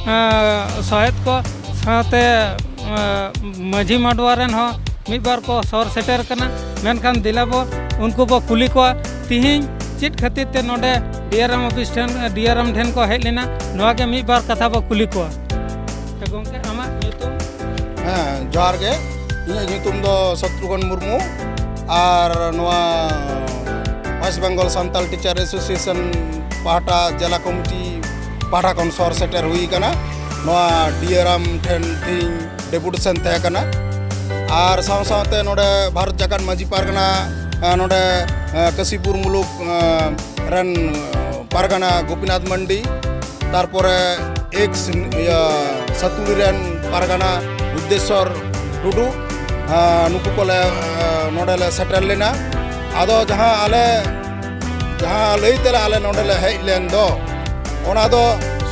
सहायत को साथे माझी माडवा रेन हो मिद बार को सर सेटर कना मेनखान दिलाबो उनको बो कुली को तिहिं चिट खातिर ते नोडे D.R.M ऑफिस ठेन D.R.M ठेन को हेज लेना नोआ के मिद बार कथा बो कुली को ते गोंके आमा ᱧᱩᱛᱩᱢ जोहार गे इᱧᱟᱹᱜ ᱧᱩᱛᱩᱢ ᱫᱚ ᱥᱚᱛᱨᱩᱜᱷᱚᱱ ᱢᱩᱨᱢᱩ ᱟᱨ ᱱᱚᱣᱟ West Bengal Santal teacher association ᱯᱟᱦᱴᱟ ᱡᱮᱞᱟ ᱠᱚᱢᱤᱴᱤ ᱯᱟᱦᱴᱟ ᱠᱷᱚᱱ ᱥᱚᱨ ᱥᱮᱴᱮᱨ ᱦᱩᱭ ᱟᱠᱟᱱᱟ ᱱᱚᱣᱟ D.R.M ᱴᱷᱮᱱ ᱛᱤᱦᱤᱧ ᱰᱮᱯᱩᱴᱮᱥᱚᱱ ᱛᱟᱦᱮᱸ ᱠᱟᱱᱟ ᱟᱨ ᱥᱟᱶ ᱥᱟᱶᱛᱮ ᱱᱚᱰᱮ ᱵᱷᱟᱨᱚᱛ ᱡᱟᱠᱟᱛ ᱢᱟᱹᱡᱷᱤ ᱯᱟᱨᱜᱟᱱᱟ ᱱᱚᱰᱮ ᱠᱟᱥᱤᱯᱩᱨ ᱢᱩᱞᱩᱠ ᱨᱮᱱ ᱯᱟᱨᱜᱟᱱᱟ ᱜᱳᱯᱤᱱᱟᱛᱷ ᱢᱟᱱᱰᱤ ᱛᱟᱨᱯᱚᱨᱮ ᱮᱠᱥ ᱥᱟᱛᱩᱲᱤ ᱨᱮᱱ ᱯᱟᱨᱜᱟᱱᱟ बुद्धेश्वर टुडू नुकु को नोडे सेटर लेना आदो जहाँ आले जहाँ लईते आले नोडे हेज लेन दो ओना दो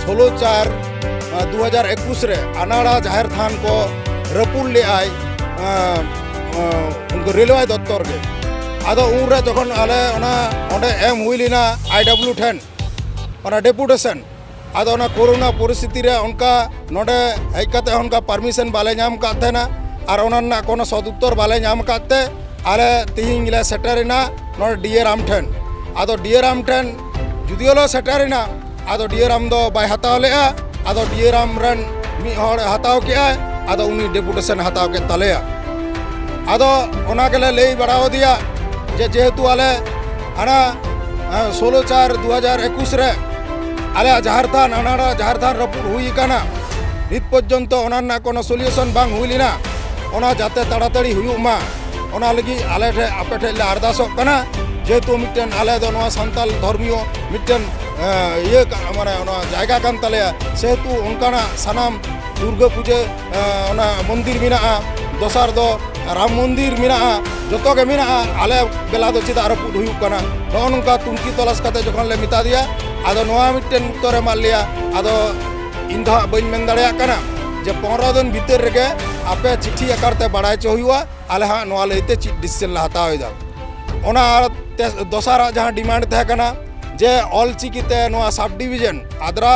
16/4/2021 रे अनाड़ा जाहिर थान को रपुल ले आय उनको रेलवे दफ्तर के आदो उनरे जखन आले ओना ओंडे एम हुई लेना IW ठेन ओना डेपुटेशन आदो ना कोरोना परिस्थिति रे उनका नोडे हेज काते उनका परमिशन बाले नाम कातेना और ओना कोनो सदुत्तर बाले नाम काते आले तिहिं ले सेटरिना नोडे D.R.M ठेन आदो D.R.M ठेन जुदियोलो सेटरिना आदो D.R.M दो बाय हताव लेआ आदो D.R.M रन मी हर हताव केआ आदो उनी डेपुटेशन हताव के तलेया आदो ओना केले लेई बड़ाव दिया जेहेतु आले आना 16/4/2021 रे आले जाहिर थान अनाड़ा जाहिर थान रपुड़ हुई काना नित पर्यंत ओना कोनो सल्यूशन बांग हुई लेना ओना जाते ताड़ाताड़ी हुयुग मा ओना लगी आले ठे आपे ठे ले अरदासोग काना जेहेतु मिटन आले दो नवा सांताल धर्मीय मिटन ये माने ओना जायगा कान तले सेहेतु उनकाना सनाम दुर्गा पूजा ओना मंदिर मिना दोसार दो राम मंदिर मिना जतो के मिना आले बेला दो चिदा रपुड़ हुयुग काना नोनका तुमकी तलाश काते जखन ले मिता दिया आदो नोआ मिटन उत्तर एमा लिया आदो इन दो बइन मेन दाड़ेया काना जे 15 दिन भीतर रेगे आपे चिट्ठी आकारते बाड़ाय च हुयुआ आले हा नोआ लईते चिट डिसीजन ला हतावेदा ओना दोसारा जहां डिमांड तहे काना जे ऑल चिकिते नोआ sub division Adra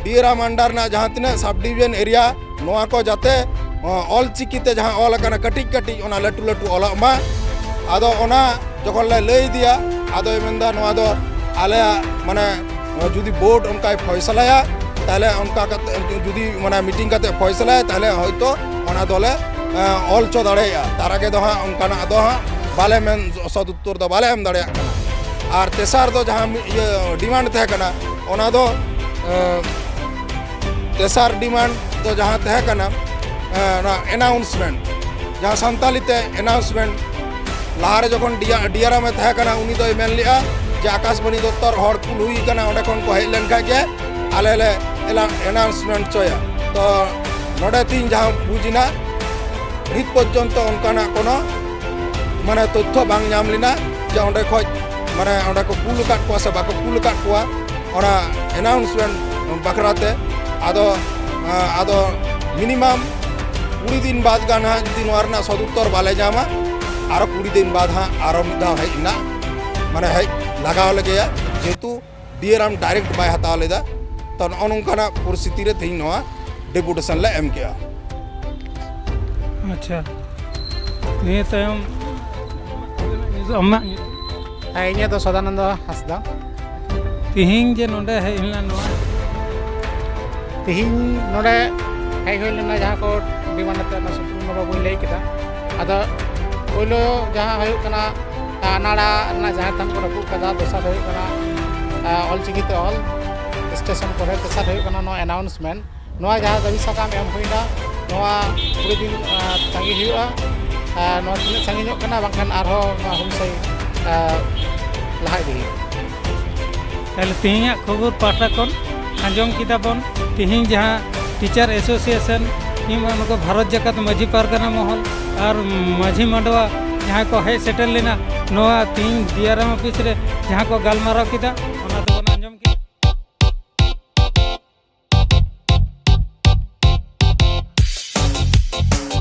D.R.M under ना जहां तिना सब डिवीजन एरिया नोआ को जाते ऑल चिकिते जहां ऑल काना कटिक कटिक ओना लटू लटू ऑल मा आदो ओना जखन ले लई दिया आदो मेनदा नोआ दो आले माने जुदी बोर्ड उनका फैसलाया ताले उनका जुदी माने मीटिंग काते फैसलाया ताले हयतो ओना दोले ऑल चो दाड़ेया तारा के दो हां उनका ना दो हां बाले मेन सदुत्तर दो बाले एम दाड़ेया और तेसार दो जहां ये डिमांड तहे कना ओना दो तेसार डिमांड दो जहां तहे कना ना अनाउंसमेंट जहां संताली ते अनाउंसमेंट लाहारे जखन D.R.M में तहे कना उनी दो मेन लिया जे आकाशवाणी दफ्तर हर कुल हुई कना ओंडे खन को हेज लेन खाके आले ले अनाउंसमेंट चोया तो नोडे तीन जहां बुझिना नित पर्यंत उनकाना कोनो माने तथ्य बांग नाम लेना जे ओंडे खoj माने ओंडे को कुल काट को से बाको कुल काट को ओना अनाउंसमेंट बखराते आदो आदो मिनिमम 20 दिन बाद गाना जदि नोरना सदुत्तर बाले जामा आरो 20 दिन बाद हां आरो मिदा हेजना माने हेज लगाव लगे जेहेतु D.R.M डायरेक्ट बाय हताव लेदा तो नोंकाना परिस्थिति रे थिन नोआ डेपुटेशन ले एम किया अच्छा नि तयम अम्मा इन्हें तो सदानंद हंसदा तिहिं जे नोडे हेजना नोआ तिहिं नोडे हेज हुई लेना जहां को डिमांड ते ना सुप्रीम बाबू लई केदा आदा ओइलो जहां हुयुग कना अनाड़ा ना जहां थान को रपुड़ कदा दोसार हुयुग कना ऑल चिकिते ऑल स्टेशन को तेसार हुयुग कना नो अनाउंसमेंट नोआ जहां दाबी साकाम एम हुइना नोआ 20 दिन तांगी हुयुआ नोआ तिना सांगिñok कना बांखान आरो हुमसै लहा इदि ताले तिहिङाᱜ खबर पाटा कोन आंजम किदा बोन तिहिं जहां टीचर एसोसिएशन किंबा नको भारत जाकत माझी पारगाना महल और माझी मांडवा जहाँ को हेज सेटल लेना नोआ तीन D.R.M ऑफिस रे जहाँ को गालमाराव किदा